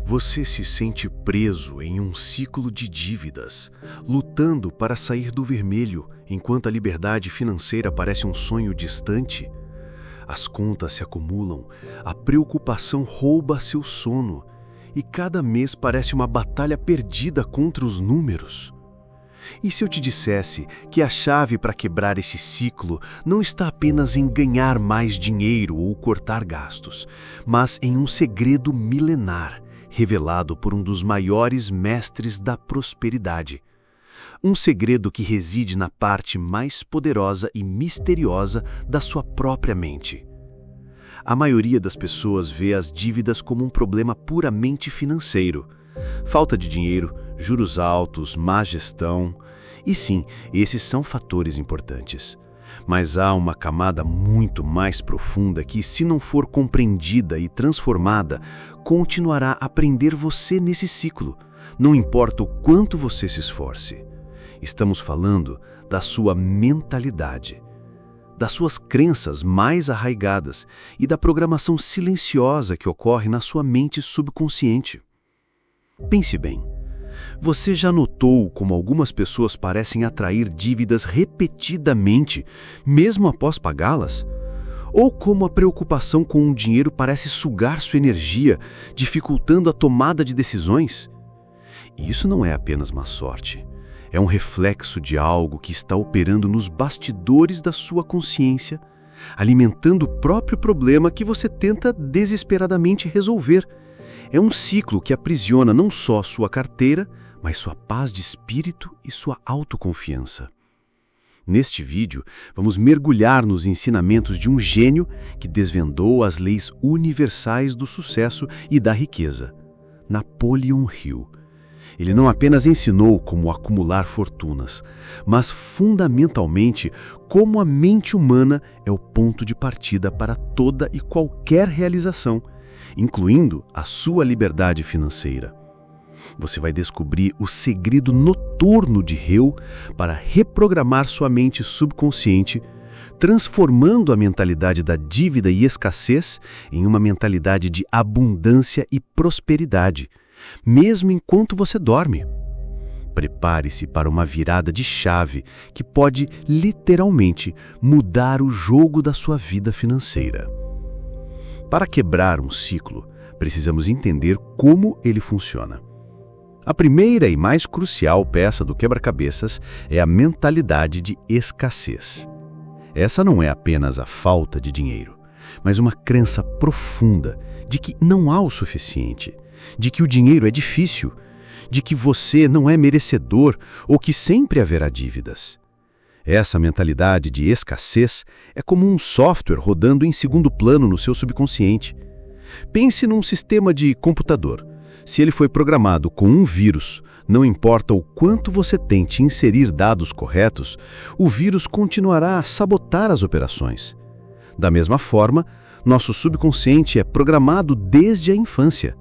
Você se sente preso em um ciclo de dívidas, lutando para sair do vermelho, enquanto a liberdade financeira parece um sonho distante? As contas se acumulam, a preocupação rouba seu sono, e cada mês parece uma batalha perdida contra os números. E se eu te dissesse que a chave para quebrar esse ciclo não está apenas em ganhar mais dinheiro ou cortar gastos, mas em um segredo milenar, revelado por um dos maiores mestres da prosperidade. Um segredo que reside na parte mais poderosa e misteriosa da sua própria mente. A maioria das pessoas vê as dívidas como um problema puramente financeiro. Falta de dinheiro, juros altos, má gestão. E sim, esses são fatores importantes. Mas há uma camada muito mais profunda que, se não for compreendida e transformada, continuará a prender você nesse ciclo, não importa o quanto você se esforce. Estamos falando da sua mentalidade, das suas crenças mais arraigadas e da programação silenciosa que ocorre na sua mente subconsciente. Pense bem. Você já notou como algumas pessoas parecem atrair dívidas repetidamente, mesmo após pagá-las? Ou como a preocupação com o dinheiro parece sugar sua energia, dificultando a tomada de decisões? Isso não é apenas má sorte. É um reflexo de algo que está operando nos bastidores da sua consciência, alimentando o próprio problema que você tenta desesperadamente resolver. É um ciclo que aprisiona não só sua carteira, mas sua paz de espírito e sua autoconfiança. Neste vídeo, vamos mergulhar nos ensinamentos de um gênio que desvendou as leis universais do sucesso e da riqueza, Napoleon Hill. Ele não apenas ensinou como acumular fortunas, mas fundamentalmente como a mente humana é o ponto de partida para toda e qualquer realização, incluindo a sua liberdade financeira. Você vai descobrir o segredo noturno de Hill para reprogramar sua mente subconsciente, transformando a mentalidade da dívida e escassez em uma mentalidade de abundância e prosperidade, mesmo enquanto você dorme. Prepare-se para uma virada de chave que pode literalmente mudar o jogo da sua vida financeira. Para quebrar um ciclo, precisamos entender como ele funciona. A primeira e mais crucial peça do quebra-cabeças é a mentalidade de escassez. Essa não é apenas a falta de dinheiro, mas uma crença profunda de que não há o suficiente, de que o dinheiro é difícil, de que você não é merecedor ou que sempre haverá dívidas. Essa mentalidade de escassez é como um software rodando em segundo plano no seu subconsciente. Pense num sistema de computador. Se ele foi programado com um vírus, não importa o quanto você tente inserir dados corretos, o vírus continuará a sabotar as operações. Da mesma forma, nosso subconsciente é programado desde a infância.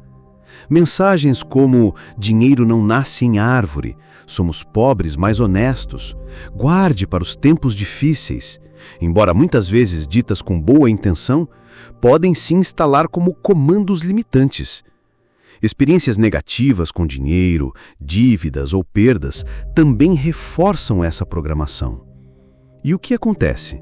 Mensagens como dinheiro não nasce em árvore, somos pobres mais honestos, guarde para os tempos difíceis, embora muitas vezes ditas com boa intenção, podem se instalar como comandos limitantes. Experiências negativas com dinheiro, dívidas ou perdas também reforçam essa programação. E o que acontece?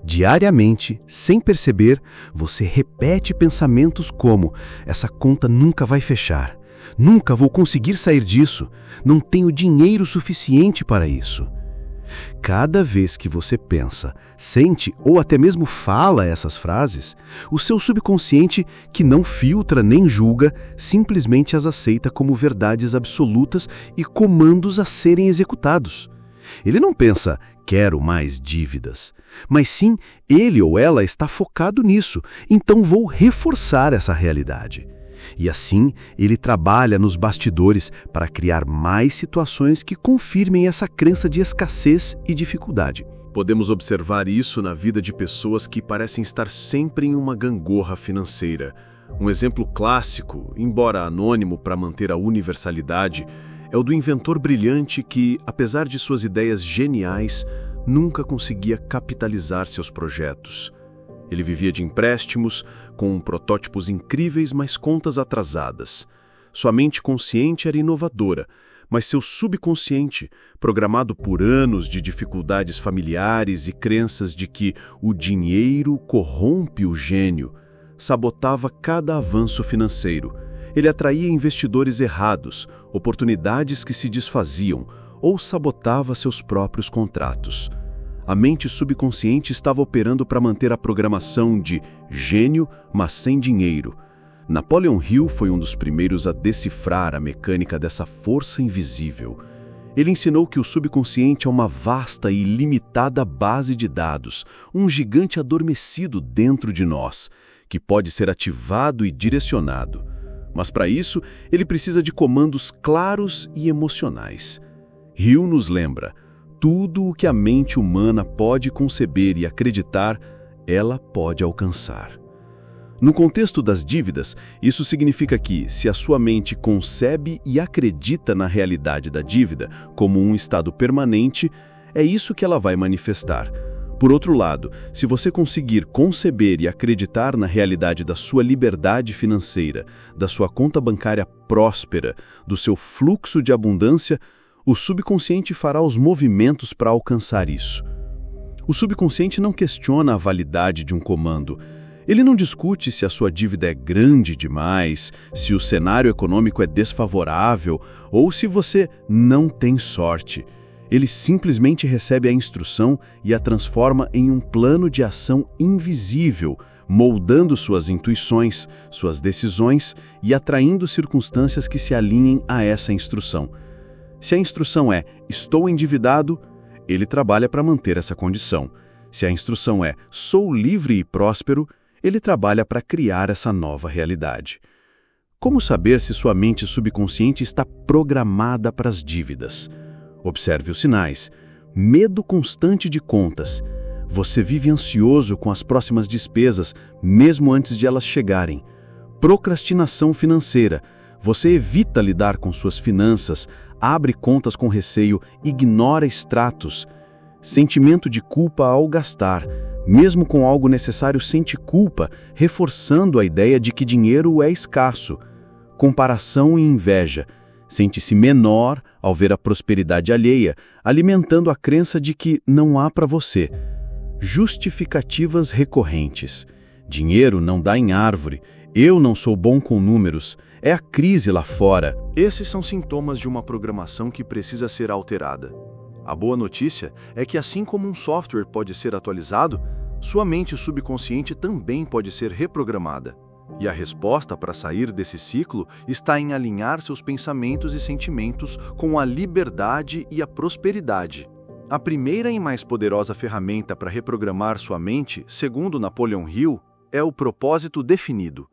Diariamente, sem perceber, você repete pensamentos como: essa conta nunca vai fechar, nunca vou conseguir sair disso, não tenho dinheiro suficiente para isso. Cada vez que você pensa, sente ou até mesmo fala essas frases, o seu subconsciente, que não filtra nem julga, simplesmente as aceita como verdades absolutas e comandos a serem executados. Ele não pensa, quero mais dívidas, mas sim, ele ou ela está focado nisso, então vou reforçar essa realidade. E assim, ele trabalha nos bastidores para criar mais situações que confirmem essa crença de escassez e dificuldade. Podemos observar isso na vida de pessoas que parecem estar sempre em uma gangorra financeira. Um exemplo clássico, embora anônimo para manter a universalidade, é o do inventor brilhante que, apesar de suas ideias geniais, nunca conseguia capitalizar seus projetos. Ele vivia de empréstimos, com protótipos incríveis, mas contas atrasadas. Sua mente consciente era inovadora, mas seu subconsciente, programado por anos de dificuldades familiares e crenças de que o dinheiro corrompe o gênio, sabotava cada avanço financeiro. Ele atraía investidores errados, oportunidades que se desfaziam, ou sabotava seus próprios contratos. A mente subconsciente estava operando para manter a programação de gênio, mas sem dinheiro. Napoleon Hill foi um dos primeiros a decifrar a mecânica dessa força invisível. Ele ensinou que o subconsciente é uma vasta e ilimitada base de dados, um gigante adormecido dentro de nós, que pode ser ativado e direcionado. Mas para isso, ele precisa de comandos claros e emocionais. Hill nos lembra: tudo o que a mente humana pode conceber e acreditar, ela pode alcançar. No contexto das dívidas, isso significa que, se a sua mente concebe e acredita na realidade da dívida como um estado permanente, é isso que ela vai manifestar. Por outro lado, se você conseguir conceber e acreditar na realidade da sua liberdade financeira, da sua conta bancária próspera, do seu fluxo de abundância, o subconsciente fará os movimentos para alcançar isso. O subconsciente não questiona a validade de um comando. Ele não discute se a sua dívida é grande demais, se o cenário econômico é desfavorável ou se você não tem sorte. Ele simplesmente recebe a instrução e a transforma em um plano de ação invisível, moldando suas intuições, suas decisões e atraindo circunstâncias que se alinhem a essa instrução. Se a instrução é "estou endividado", ele trabalha para manter essa condição. Se a instrução é "sou livre e próspero", ele trabalha para criar essa nova realidade. Como saber se sua mente subconsciente está programada para as dívidas? Observe os sinais. Medo constante de contas. Você vive ansioso com as próximas despesas, mesmo antes de elas chegarem. Procrastinação financeira. Você evita lidar com suas finanças, abre contas com receio, ignora extratos. Sentimento de culpa ao gastar. Mesmo com algo necessário, sente culpa, reforçando a ideia de que dinheiro é escasso. Comparação e inveja. Sente-se menor ao ver a prosperidade alheia, alimentando a crença de que não há para você. Justificativas recorrentes. Dinheiro não dá em árvore. Eu não sou bom com números. É a crise lá fora. Esses são sintomas de uma programação que precisa ser alterada. A boa notícia é que, assim como um software pode ser atualizado, sua mente subconsciente também pode ser reprogramada. E a resposta para sair desse ciclo está em alinhar seus pensamentos e sentimentos com a liberdade e a prosperidade. A primeira e mais poderosa ferramenta para reprogramar sua mente, segundo Napoleon Hill, é o propósito definido.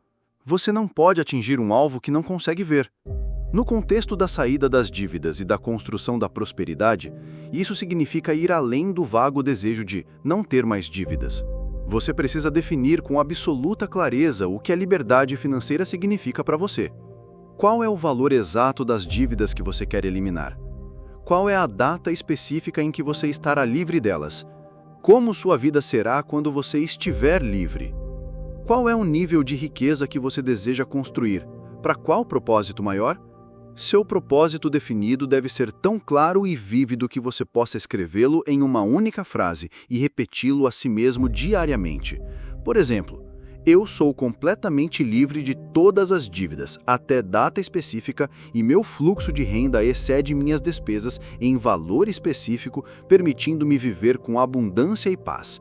Você não pode atingir um alvo que não consegue ver. No contexto da saída das dívidas e da construção da prosperidade, isso significa ir além do vago desejo de não ter mais dívidas. Você precisa definir com absoluta clareza o que a liberdade financeira significa para você. Qual é o valor exato das dívidas que você quer eliminar? Qual é a data específica em que você estará livre delas? Como sua vida será quando você estiver livre? Qual é o nível de riqueza que você deseja construir? Para qual propósito maior? Seu propósito definido deve ser tão claro e vívido que você possa escrevê-lo em uma única frase e repeti-lo a si mesmo diariamente. Por exemplo, eu sou completamente livre de todas as dívidas, até data específica, e meu fluxo de renda excede minhas despesas em valor específico, permitindo-me viver com abundância e paz.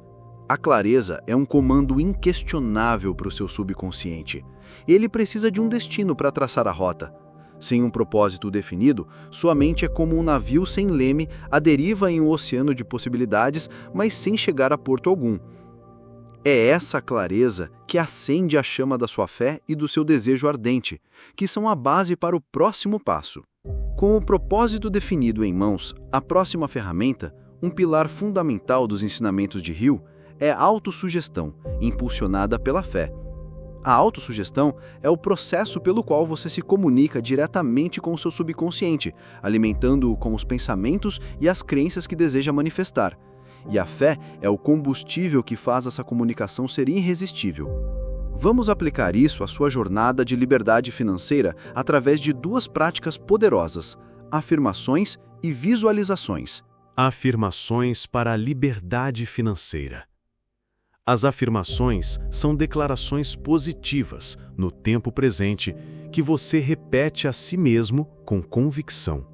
A clareza é um comando inquestionável para o seu subconsciente. Ele precisa de um destino para traçar a rota. Sem um propósito definido, sua mente é como um navio sem leme, à deriva em um oceano de possibilidades, mas sem chegar a porto algum. É essa clareza que acende a chama da sua fé e do seu desejo ardente, que são a base para o próximo passo. Com o propósito definido em mãos, a próxima ferramenta, um pilar fundamental dos ensinamentos de Hill, é a autossugestão, impulsionada pela fé. A autossugestão é o processo pelo qual você se comunica diretamente com o seu subconsciente, alimentando-o com os pensamentos e as crenças que deseja manifestar. E a fé é o combustível que faz essa comunicação ser irresistível. Vamos aplicar isso à sua jornada de liberdade financeira através de duas práticas poderosas: afirmações e visualizações. Afirmações para a liberdade financeira. As afirmações são declarações positivas, no tempo presente, que você repete a si mesmo com convicção.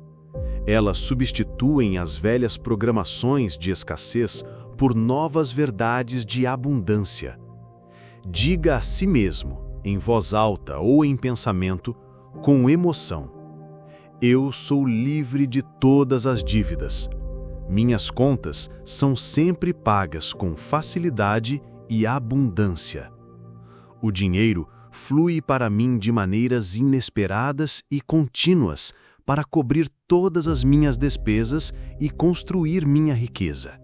Elas substituem as velhas programações de escassez por novas verdades de abundância. Diga a si mesmo, em voz alta ou em pensamento, com emoção: eu sou livre de todas as dívidas. Minhas contas são sempre pagas com facilidade e abundância. O dinheiro flui para mim de maneiras inesperadas e contínuas para cobrir todas as minhas despesas e construir minha riqueza.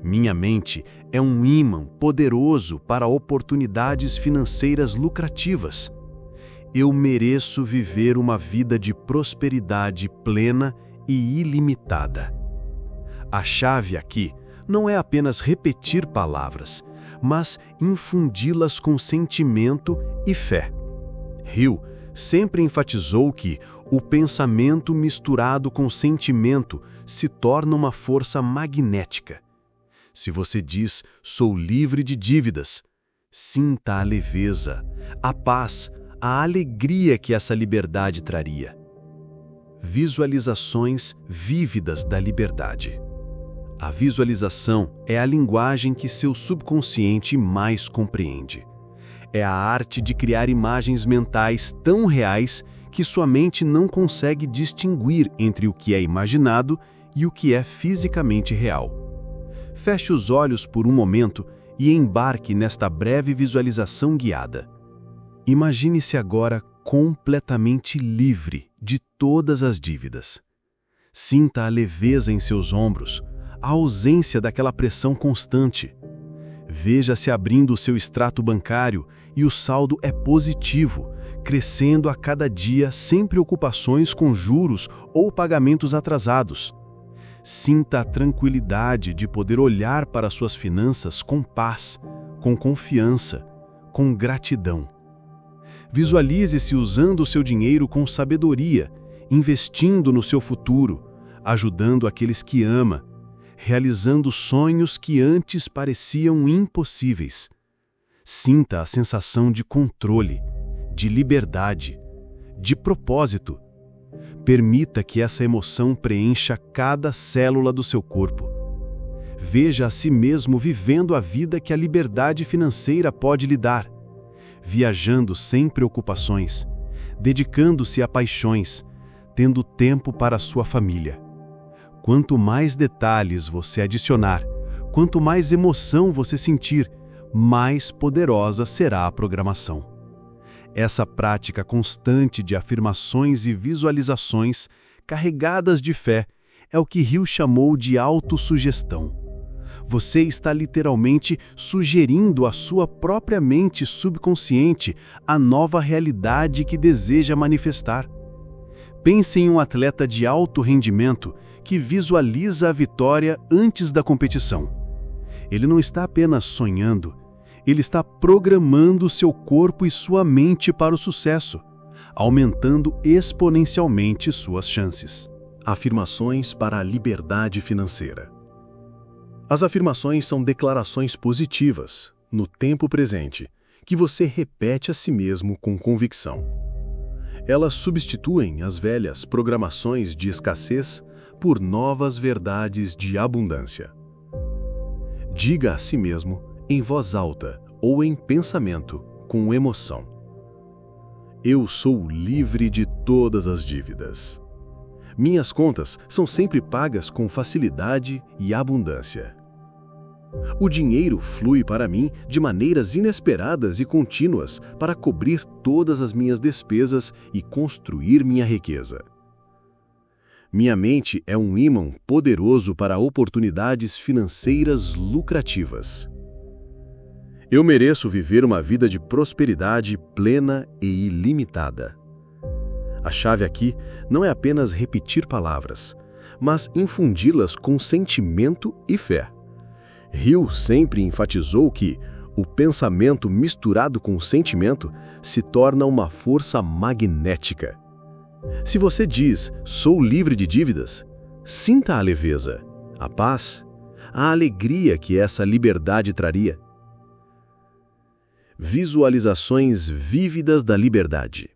Minha mente é um ímã poderoso para oportunidades financeiras lucrativas. Eu mereço viver uma vida de prosperidade plena e ilimitada. A chave aqui não é apenas repetir palavras, mas infundi-las com sentimento e fé. Hill sempre enfatizou que o pensamento misturado com sentimento se torna uma força magnética. Se você diz, sou livre de dívidas, sinta a leveza, a paz, a alegria que essa liberdade traria. Visualizações vívidas da liberdade. A visualização é a linguagem que seu subconsciente mais compreende. É a arte de criar imagens mentais tão reais que sua mente não consegue distinguir entre o que é imaginado e o que é fisicamente real. Feche os olhos por um momento e embarque nesta breve visualização guiada. Imagine-se agora completamente livre de todas as dívidas. Sinta a leveza em seus ombros, a ausência daquela pressão constante. Veja-se abrindo o seu extrato bancário e o saldo é positivo, crescendo a cada dia sem preocupações com juros ou pagamentos atrasados. Sinta a tranquilidade de poder olhar para suas finanças com paz, com confiança, com gratidão. Visualize-se usando o seu dinheiro com sabedoria, investindo no seu futuro, ajudando aqueles que ama, realizando sonhos que antes pareciam impossíveis. Sinta a sensação de controle, de liberdade, de propósito. Permita que essa emoção preencha cada célula do seu corpo. Veja a si mesmo vivendo a vida que a liberdade financeira pode lhe dar, viajando sem preocupações, dedicando-se a paixões, tendo tempo para sua família. Quanto mais detalhes você adicionar, quanto mais emoção você sentir, mais poderosa será a programação. Essa prática constante de afirmações e visualizações, carregadas de fé, é o que Hill chamou de autossugestão. Você está literalmente sugerindo à sua própria mente subconsciente a nova realidade que deseja manifestar. Pense em um atleta de alto rendimento que visualiza a vitória antes da competição. Ele não está apenas sonhando, ele está programando seu corpo e sua mente para o sucesso, aumentando exponencialmente suas chances. Afirmações para a liberdade financeira. As afirmações são declarações positivas, no tempo presente, que você repete a si mesmo com convicção. Elas substituem as velhas programações de escassez por novas verdades de abundância. Diga a si mesmo, em voz alta ou em pensamento, com emoção: eu sou livre de todas as dívidas. Minhas contas são sempre pagas com facilidade e abundância. O dinheiro flui para mim de maneiras inesperadas e contínuas para cobrir todas as minhas despesas e construir minha riqueza. Minha mente é um ímã poderoso para oportunidades financeiras lucrativas. Eu mereço viver uma vida de prosperidade plena e ilimitada. A chave aqui não é apenas repetir palavras, mas infundi-las com sentimento e fé. Hill sempre enfatizou que O pensamento misturado com o sentimento se torna uma força magnética. Se você diz, sou livre de dívidas, sinta a leveza, a paz, a alegria que essa liberdade traria. Visualizações vívidas da liberdade.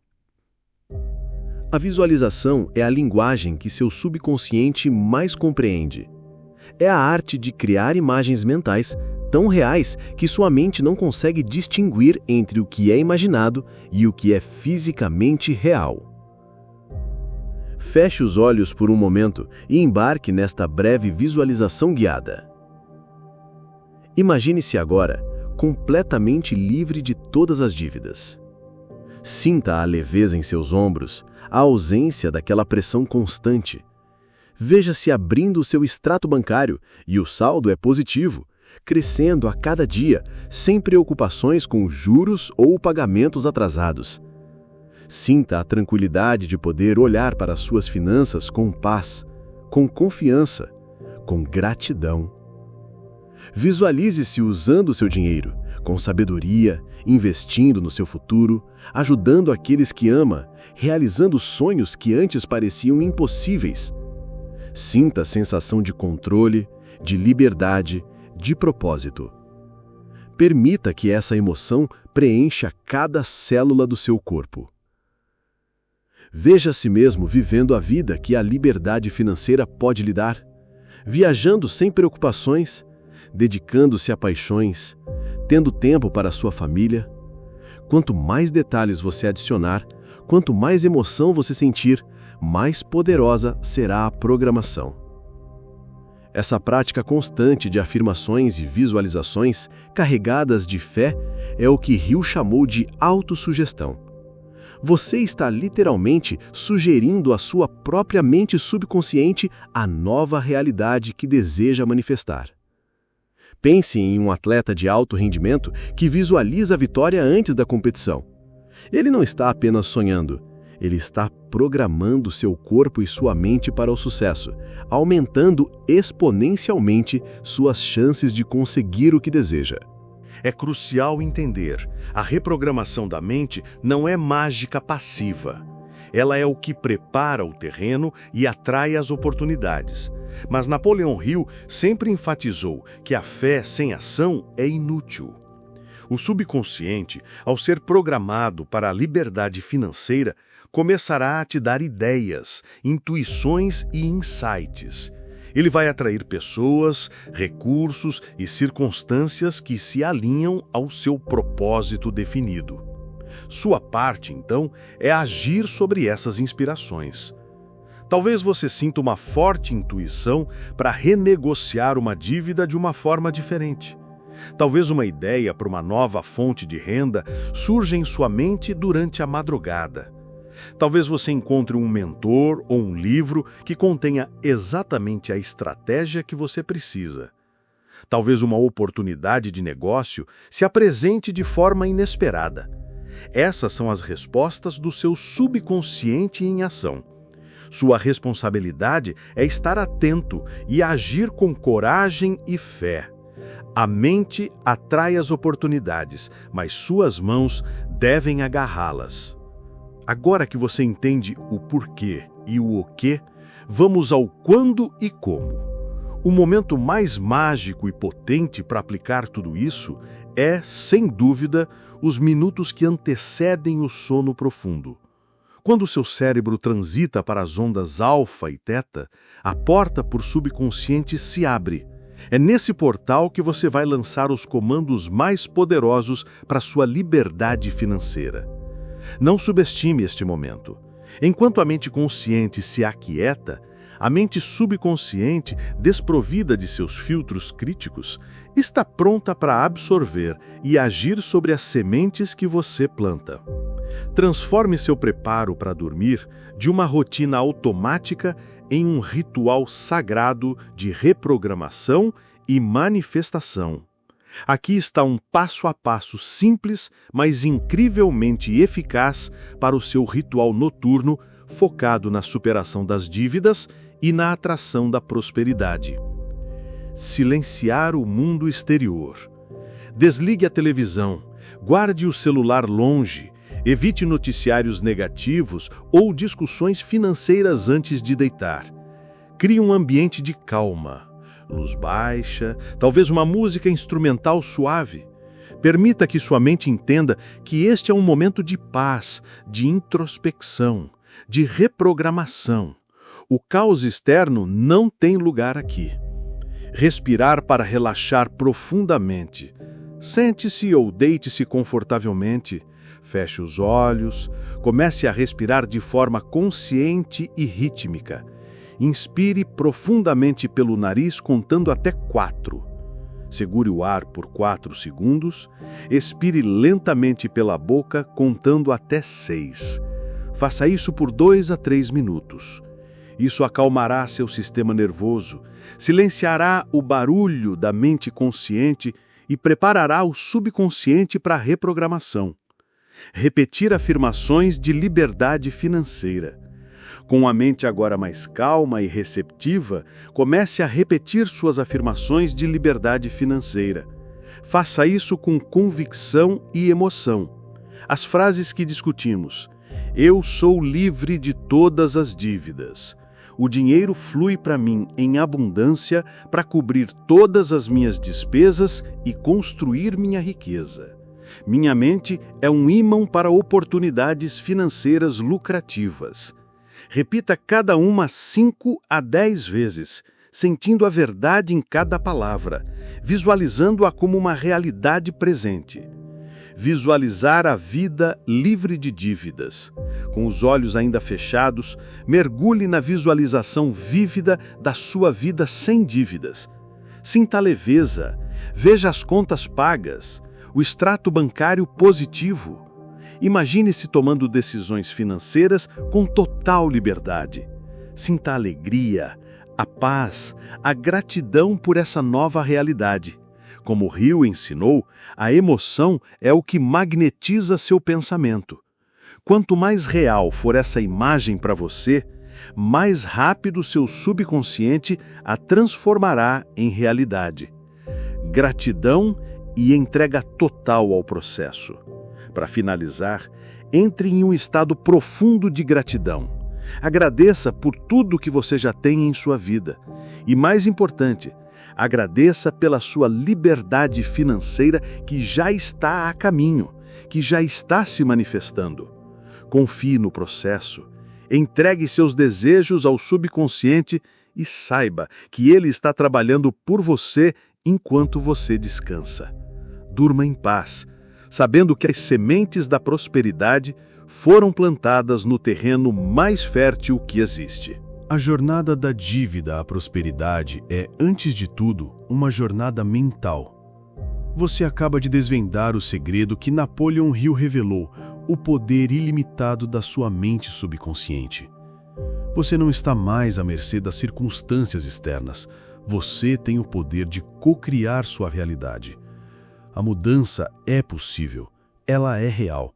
A visualização é a linguagem que seu subconsciente mais compreende. É a arte de criar imagens mentais tão reais que sua mente não consegue distinguir entre o que é imaginado e o que é fisicamente real. Feche os olhos por um momento e embarque nesta breve visualização guiada. Imagine-se agora completamente livre de todas as dívidas. Sinta a leveza em seus ombros, a ausência daquela pressão constante. Veja-se abrindo o seu extrato bancário e o saldo é positivo, crescendo a cada dia, sem preocupações com juros ou pagamentos atrasados. Sinta a tranquilidade de poder olhar para as suas finanças com paz, com confiança, com gratidão. Visualize-se usando o seu dinheiro, com sabedoria, investindo no seu futuro, ajudando aqueles que ama, realizando sonhos que antes pareciam impossíveis. Sinta a sensação de controle, de liberdade, de propósito. Permita que essa emoção preencha cada célula do seu corpo. Veja a si mesmo vivendo a vida que a liberdade financeira pode lhe dar, viajando sem preocupações, dedicando-se a paixões, tendo tempo para a sua família. Quanto mais detalhes você adicionar, quanto mais emoção você sentir, mais poderosa será a programação. Essa prática constante de afirmações e visualizações carregadas de fé é o que Hill chamou de autossugestão. Você está literalmente sugerindo à sua própria mente subconsciente a nova realidade que deseja manifestar. Pense em um atleta de alto rendimento que visualiza a vitória antes da competição. Ele não está apenas sonhando, ele está programando seu corpo e sua mente para o sucesso, aumentando exponencialmente suas chances de conseguir o que deseja. É crucial entender, a reprogramação da mente não é mágica passiva. Ela é o que prepara o terreno e atrai as oportunidades. Mas Napoleão Hill sempre enfatizou que a fé sem ação é inútil. O subconsciente, ao ser programado para a liberdade financeira, começará a te dar ideias, intuições e insights. Ele vai atrair pessoas, recursos e circunstâncias que se alinham ao seu propósito definido. Sua parte, então, é agir sobre essas inspirações. Talvez você sinta uma forte intuição para renegociar uma dívida de uma forma diferente. Talvez uma ideia para uma nova fonte de renda surja em sua mente durante a madrugada. Talvez você encontre um mentor ou um livro que contenha exatamente a estratégia que você precisa. Talvez uma oportunidade de negócio se apresente de forma inesperada. Essas são as respostas do seu subconsciente em ação. Sua responsabilidade é estar atento e agir com coragem e fé. A mente atrai as oportunidades, mas suas mãos devem agarrá-las. Agora que você entende o porquê e o quê, vamos ao quando e como. O momento mais mágico e potente para aplicar tudo isso é, sem dúvida, os minutos que antecedem o sono profundo. Quando o seu cérebro transita para as ondas alfa e teta, a porta por subconsciente se abre. É nesse portal que você vai lançar os comandos mais poderosos para sua liberdade financeira. Não subestime este momento. Enquanto a mente consciente se aquieta, a mente subconsciente, desprovida de seus filtros críticos, está pronta para absorver e agir sobre as sementes que você planta. Transforme seu preparo para dormir de uma rotina automática em um ritual sagrado de reprogramação e manifestação. Aqui está um passo a passo simples, mas incrivelmente eficaz para o seu ritual noturno focado na superação das dívidas e na atração da prosperidade. Silenciar o mundo exterior. Desligue a televisão, guarde o celular longe, evite noticiários negativos ou discussões financeiras antes de deitar. Crie um ambiente de calma, luz baixa, talvez uma música instrumental suave. Permita que sua mente entenda que este é um momento de paz, de introspecção, de reprogramação. O caos externo não tem lugar aqui. Respirar para relaxar profundamente. Sente-se ou deite-se confortavelmente. Feche os olhos. Comece a respirar de forma consciente e rítmica. Inspire profundamente pelo nariz contando até 4. Segure o ar por 4 segundos. Expire lentamente pela boca contando até 6. Faça isso por 2 a 3 minutos. Isso acalmará seu sistema nervoso, silenciará o barulho da mente consciente e preparará o subconsciente para a reprogramação. Repetir afirmações de liberdade financeira. Com a mente agora mais calma e receptiva, comece a repetir suas afirmações de liberdade financeira. Faça isso com convicção e emoção. As frases que discutimos. Eu sou livre de todas as dívidas. O dinheiro flui para mim em abundância para cobrir todas as minhas despesas e construir minha riqueza. Minha mente é um ímã para oportunidades financeiras lucrativas. Repita cada uma 5 a 10 vezes, sentindo a verdade em cada palavra, visualizando-a como uma realidade presente. Visualizar a vida livre de dívidas. Com os olhos ainda fechados, mergulhe na visualização vívida da sua vida sem dívidas. Sinta a leveza, veja as contas pagas, o extrato bancário positivo. Imagine-se tomando decisões financeiras com total liberdade. Sinta a alegria, a paz, a gratidão por essa nova realidade. Como Hill ensinou, a emoção é o que magnetiza seu pensamento. Quanto mais real for essa imagem para você, mais rápido seu subconsciente a transformará em realidade. Gratidão e entrega total ao processo. Para finalizar, entre em um estado profundo de gratidão. Agradeça por tudo que você já tem em sua vida. E mais importante, agradeça pela sua liberdade financeira que já está a caminho, que já está se manifestando. Confie no processo, entregue seus desejos ao subconsciente e saiba que ele está trabalhando por você enquanto você descansa. Durma em paz, sabendo que as sementes da prosperidade foram plantadas no terreno mais fértil que existe. A jornada da dívida à prosperidade é, antes de tudo, uma jornada mental. Você acaba de desvendar o segredo que Napoleon Hill revelou, o poder ilimitado da sua mente subconsciente. Você não está mais à mercê das circunstâncias externas. Você tem o poder de co-criar sua realidade. A mudança é possível, ela é real.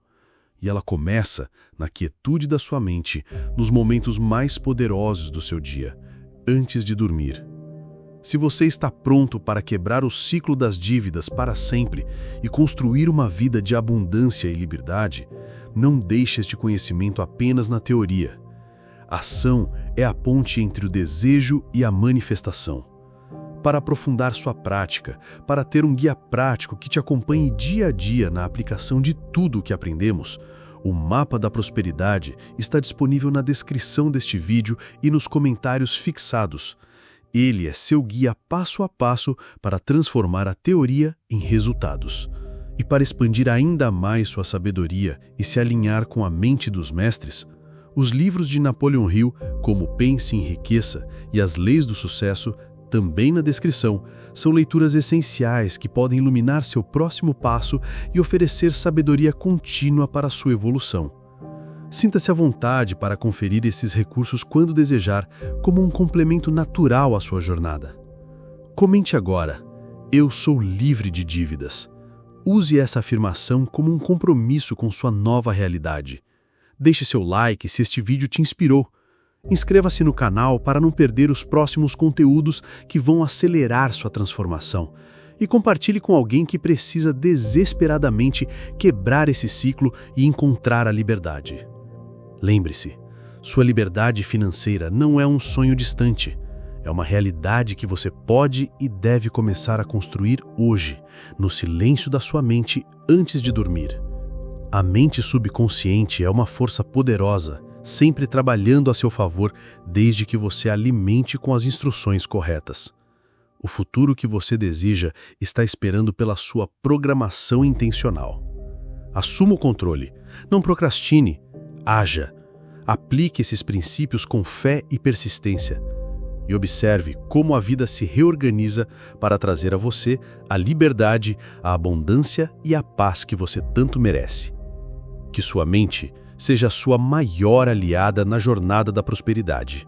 E ela começa na quietude da sua mente, nos momentos mais poderosos do seu dia, antes de dormir. Se você está pronto para quebrar o ciclo das dívidas para sempre e construir uma vida de abundância e liberdade, não deixe este conhecimento apenas na teoria. A ação é a ponte entre o desejo e a manifestação. Para aprofundar sua prática, para ter um guia prático que te acompanhe dia a dia na aplicação de tudo o que aprendemos, o Mapa da Prosperidade está disponível na descrição deste vídeo e nos comentários fixados. Ele é seu guia passo a passo para transformar a teoria em resultados. E para expandir ainda mais sua sabedoria e se alinhar com a mente dos mestres, os livros de Napoleon Hill, como Pense e Enriqueça e As Leis do Sucesso, também na descrição, são leituras essenciais que podem iluminar seu próximo passo e oferecer sabedoria contínua para a sua evolução. Sinta-se à vontade para conferir esses recursos quando desejar, como um complemento natural à sua jornada. Comente agora: eu sou livre de dívidas. Use essa afirmação como um compromisso com sua nova realidade. Deixe seu like se este vídeo te inspirou. Inscreva-se no canal para não perder os próximos conteúdos que vão acelerar sua transformação. e compartilhe com alguém que precisa desesperadamente quebrar esse ciclo e encontrar a liberdade. Lembre-se, sua liberdade financeira não é um sonho distante. É uma realidade que você pode e deve começar a construir hoje, no silêncio da sua mente antes de dormir. A mente subconsciente é uma força poderosa, sempre trabalhando a seu favor desde que você a alimente com as instruções corretas. O futuro que você deseja está esperando pela sua programação intencional. Assuma o controle, não procrastine, haja. Aplique esses princípios com fé e persistência. E observe como a vida se reorganiza para trazer a você a liberdade, a abundância e a paz que você tanto merece. Que sua mente seja a sua maior aliada na jornada da prosperidade.